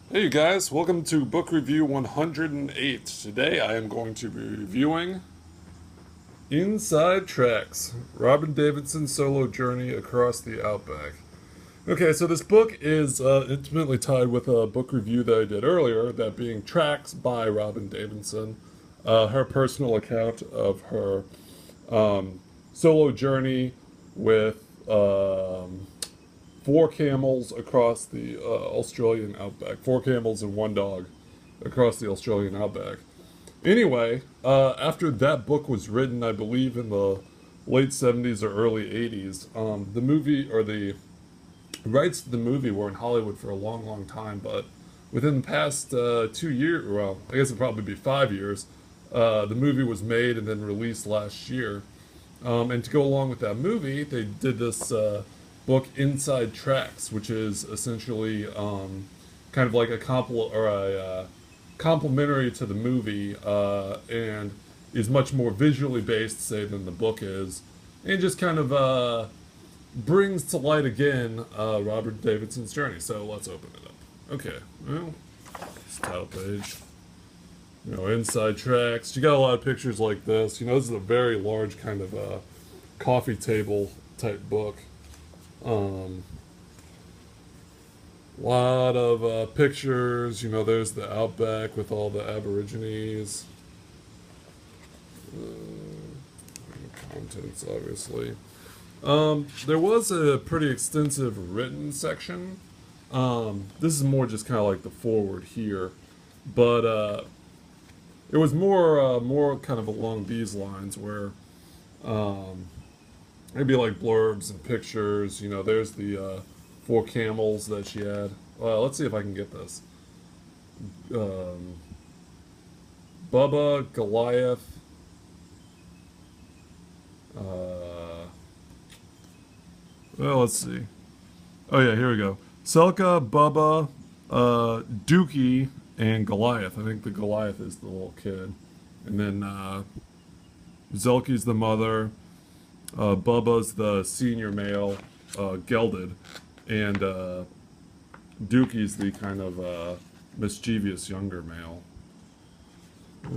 Hey you guys, welcome to Book Review 108. Today I am going to be reviewing Inside Tracks, Robyn Davidson's solo journey across the Outback. Okay, so this book is intimately tied with a book review that I did earlier, that being Tracks by Robyn Davidson, her personal account of her solo journey with four camels across the Australian outback. Four camels and one dog across the Australian outback. Anyway, after that book was written, I believe in the late 70s or early 80s, the movie or the rights to the movie were in Hollywood for a long, long time, but within the past 2 years, well, I guess it'd probably be 5 years, the movie was made and then released last year. And to go along with that movie, they did this book Inside Tracks, which is essentially kind of like a complementary to the movie, and is much more visually based, say, than the book is, and just kind of brings to light again Robert Davidson's journey. So let's open it up. Okay, well, this title page. Inside Tracks. You got a lot of pictures like this. This is a very large kind of coffee table type book. Lot of pictures. There's the outback with all the Aborigines. Contents, obviously. There was a pretty extensive written section. This is more just kind of like the forward here, but it was more kind of along these lines where maybe like blurbs and pictures. There's the four camels that she had. Let's see if I can get this. Bubba, Goliath. Well, let's see. Oh yeah, here we go. Selka, Bubba, Dookie, and Goliath. I think the Goliath is the little kid, and then Zelky's the mother. Bubba's the senior male, gelded, and Dookie's the kind of mischievous younger male. I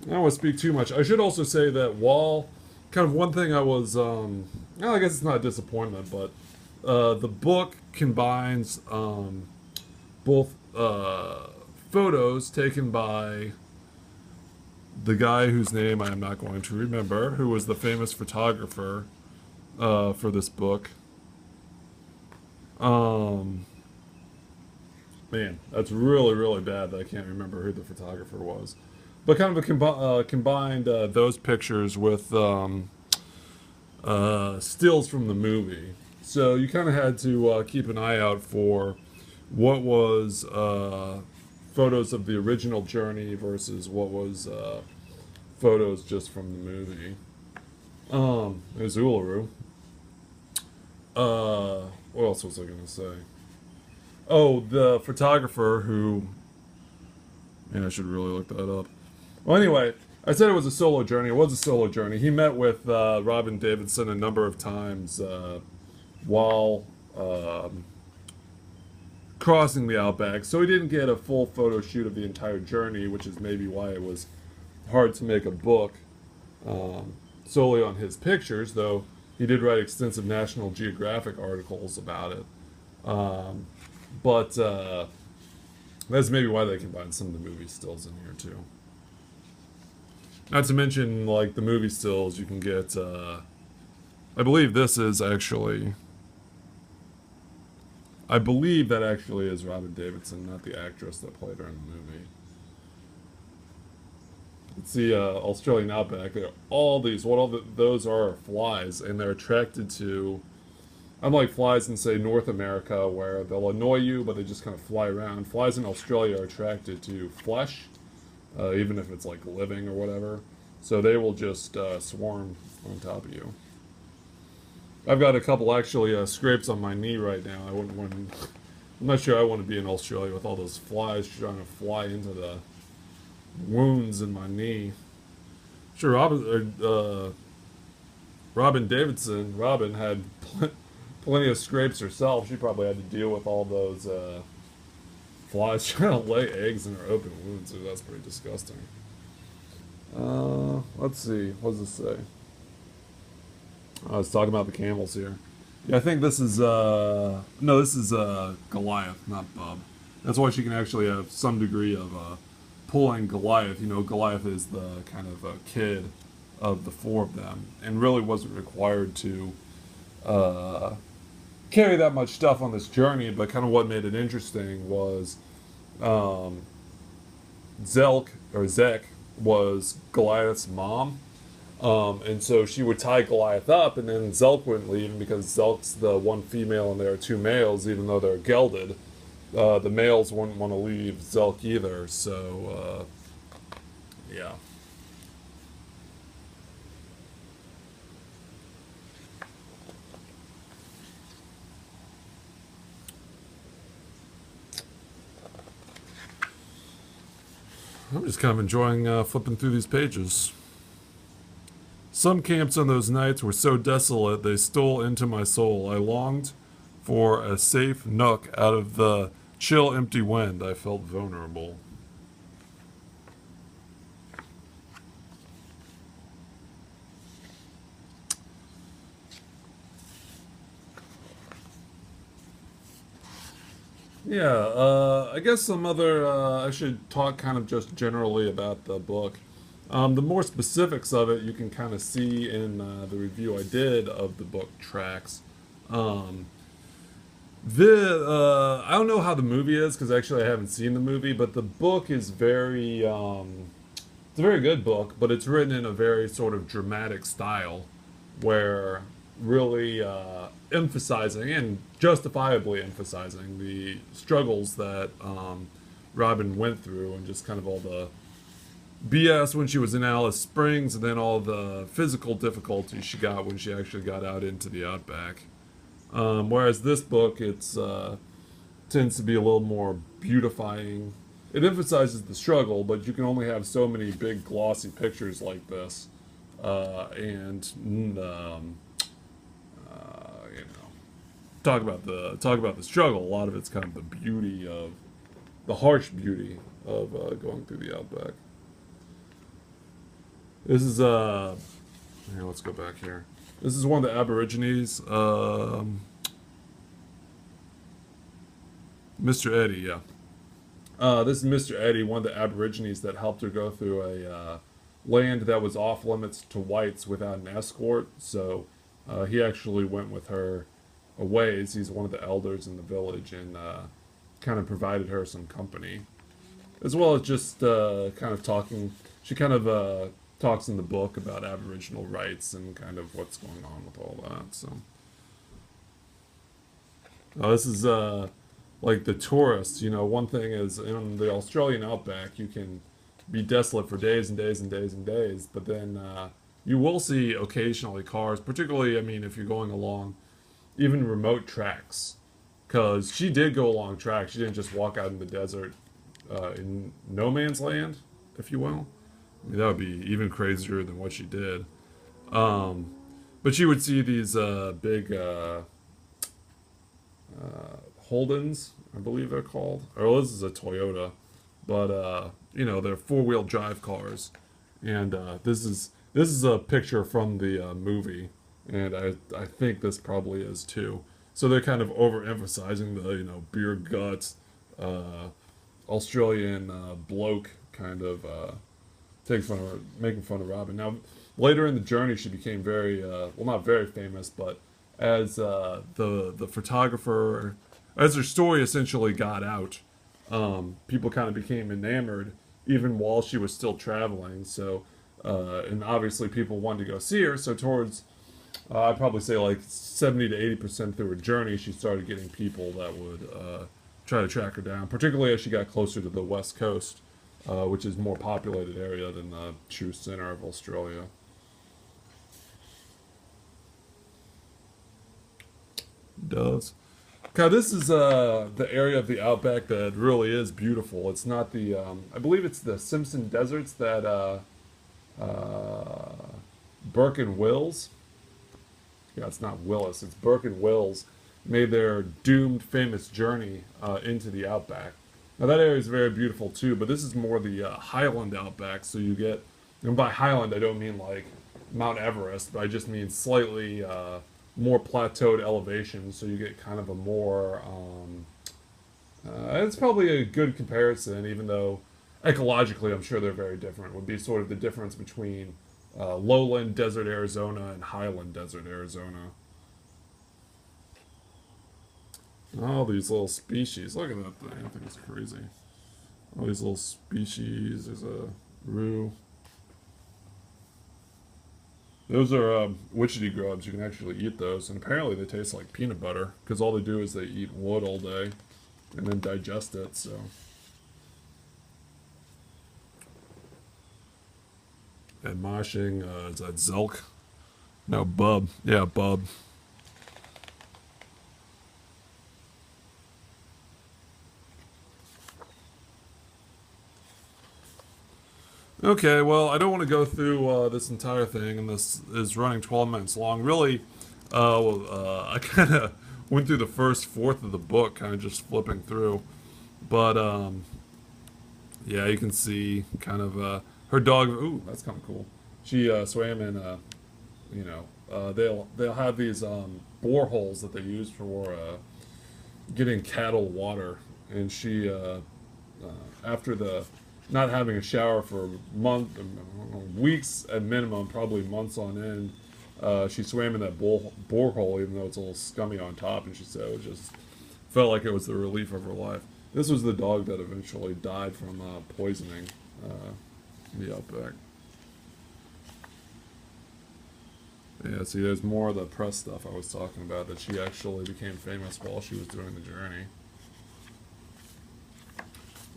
don't want to speak too much. I should also say that while kind of one thing I was, well, I guess it's not a disappointment, but the book combines both photos taken by the guy whose name I am not going to remember, who was the famous photographer for this book. Man, that's really, really bad that I can't remember who the photographer was. But kind of combined those pictures with stills from the movie. So you kind of had to keep an eye out for what was photos of the original journey versus what was photos just from the movie. There's Uluru. What else was I going to say? Oh, the photographer who... Man, I should really look that up. Well, anyway, I said it was a solo journey. It was a solo journey. He met with Robyn Davidson a number of times while crossing the Outback. So he didn't get a full photo shoot of the entire journey, which is maybe why it was hard to make a book solely on his pictures, though he did write extensive National Geographic articles about it. But that's maybe why they combined some of the movie stills in here, too. Not to mention, like, the movie stills, you can get, I believe this is actually... I believe that actually is Robyn Davidson, not the actress that played her in the movie. It's the Australian Outback. Those are flies, and they're attracted to... Unlike flies in, say, North America, where they'll annoy you, but they just kind of fly around. Flies in Australia are attracted to flesh, even if it's, like, living or whatever. So they will just swarm on top of you. I've got a couple, actually, scrapes on my knee right now. I'm not sure I want to be in Australia with all those flies trying to fly into the wounds in my knee. Sure, Robyn Davidson, Robyn had plenty of scrapes herself. She probably had to deal with all those flies trying to lay eggs in her open wounds. So that's pretty disgusting. Let's see. What does this say? I was talking about the camels here. Yeah, I think this is no, this is Goliath, not Bub. That's why she can actually have some degree of pulling Goliath. You know, Goliath is the kind of kid of the four of them, and really wasn't required to uh, carry that much stuff on this journey. But kind of what made it interesting was um, Zek was Goliath's mom. And so she would tie Goliath up, and then Zelk wouldn't leave him because Zelk's the one female and there are two males, even though they're gelded. The males wouldn't want to leave Zelk either, so, yeah. I'm just kind of enjoying flipping through these pages. Some camps on those nights were so desolate they stole into my soul. I longed for a safe nook out of the chill, empty wind. I felt vulnerable. Yeah, I guess some other. I should talk kind of just generally about the book. The more specifics of it you can kind of see in the review I did of the book Tracks. Um, I don't know how the movie is because actually I haven't seen the movie, but the book is very it's a very good book, but it's written in a very sort of dramatic style where really emphasizing and justifiably emphasizing the struggles that Robyn went through and just kind of all the BS when she was in Alice Springs, and then all the physical difficulties she got when she actually got out into the outback. Whereas this book, it's tends to be a little more beautifying. It emphasizes the struggle, but you can only have so many big glossy pictures like this, and you know, talk about the struggle. A lot of it's kind of the beauty of the harsh beauty of going through the outback. This is here. Let's go back here. This is one of the Aborigines. Mr. Eddie, yeah. This is Mr. Eddie, one of the Aborigines that helped her go through a land that was off limits to whites without an escort. So he actually went with her a ways. He's one of the elders in the village and kind of provided her some company, as well as just kind of talking. She kind of talks in the book about Aboriginal rights and kind of what's going on with all that. So this is like the tourists. You know, one thing is in the Australian outback, you can be desolate for days and days and days and days, but then you will see occasionally cars, particularly, I mean, if you're going along even remote tracks, because she did go along tracks. She didn't just walk out in the desert in no man's land, if you will. I mean, that would be even crazier than what she did. But she would see these big Holdens, I believe they're called. Or this is a Toyota, but you know, they're four-wheel drive cars. And this is a picture from the movie, and I think this probably is too. So they're kind of overemphasizing the, you know, beer guts, Australian bloke kind of making fun of Robyn. Now, later in the journey, she became very well, not very famous, but as the photographer, as her story essentially got out, people kind of became enamored even while she was still traveling. So, and obviously people wanted to go see her. So towards I'd probably say like 70 to 80% through her journey, she started getting people that would try to track her down, particularly as she got closer to the west coast, which is a more populated area than the true center of Australia. Does. Okay, this is the area of the outback that really is beautiful. It's not the, I believe it's the Simpson Deserts that Burke and Wills Yeah, it's not Willis. It's Burke and Wills made their doomed famous journey into the outback. Now that area is very beautiful too, but this is more the Highland outback. So you get, and by Highland I don't mean like Mount Everest, but I just mean slightly more plateaued elevation. So you get kind of a more. It's probably a good comparison, even though ecologically I'm sure they're very different. Would be sort of the difference between lowland desert Arizona and highland desert Arizona. All these little species. Look at that thing. I think it's crazy. All these little species. There's a rue. Those are witchetty grubs. You can actually eat those, and apparently they taste like peanut butter because all they do is they eat wood all day and then digest it. So, and moshing is that Zelk? No, bub. Yeah, bub. Okay, well, I don't want to go through this entire thing, and this is running 12 minutes long. Really, I kind of went through the first fourth of the book, kind of just flipping through. But, yeah, you can see kind of her dog. Ooh, that's kind of cool. She swam in, they'll have these boreholes that they use for getting cattle water. And she, after the not having a shower for weeks at minimum, probably months on end. She swam in that borehole, even though it's a little scummy on top, and she said it just felt like it was the relief of her life. This was the dog that eventually died from poisoning in the Outback. Yeah, see, there's more of the press stuff I was talking about, that she actually became famous while she was doing the journey.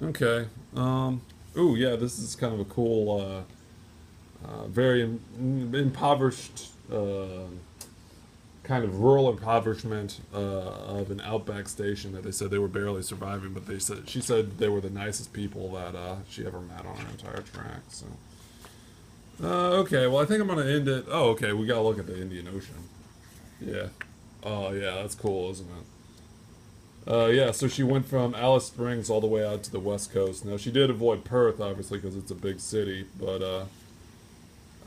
Okay. Ooh, yeah, this is kind of a cool, very impoverished, kind of rural impoverishment of an outback station that they said they were barely surviving, but she said they were the nicest people that she ever met on her entire track. So, okay, well, I think I'm gonna end it. Oh, okay, we gotta look at the Indian Ocean. Yeah. Oh, yeah, that's cool, isn't it? Yeah, so she went from Alice Springs all the way out to the West Coast. Now, she did avoid Perth, obviously, because it's a big city, but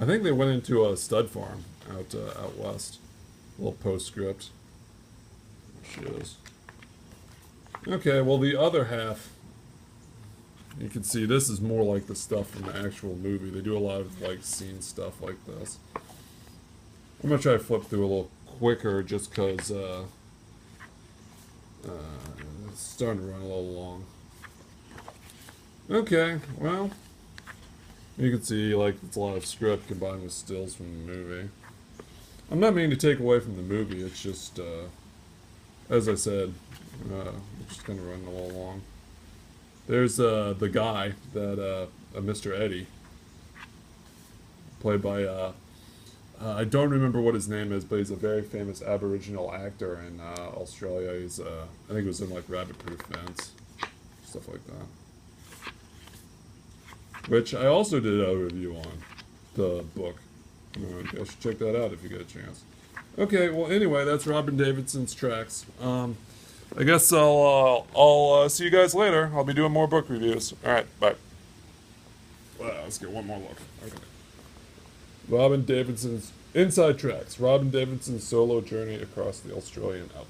I think they went into a stud farm out west. A little postscript. There she is. Okay, well, the other half, you can see this is more like the stuff from the actual movie. They do a lot of, like, scene stuff like this. I'm going to try to flip through a little quicker just because it's starting to run a little long. Okay, well, you can see, like, it's a lot of script combined with stills from the movie. I'm not meaning to take away from the movie, it's just, as I said, it's just kind of running a little long. There's the guy that, Mr. Eddie, played by, I don't remember what his name is, but he's a very famous Aboriginal actor in Australia. He's, I think he was in like Rabbit Proof Fence, stuff like that. Which I also did a review on, the book. You should check that out if you get a chance. Okay, well anyway, that's Robyn Davidson's tracks. I guess I'll see you guys later. I'll be doing more book reviews. All right, bye. Well, let's get one more look. Okay. Robyn Davidson's Inside Tracks. Robyn Davidson's solo journey across the Australian outback.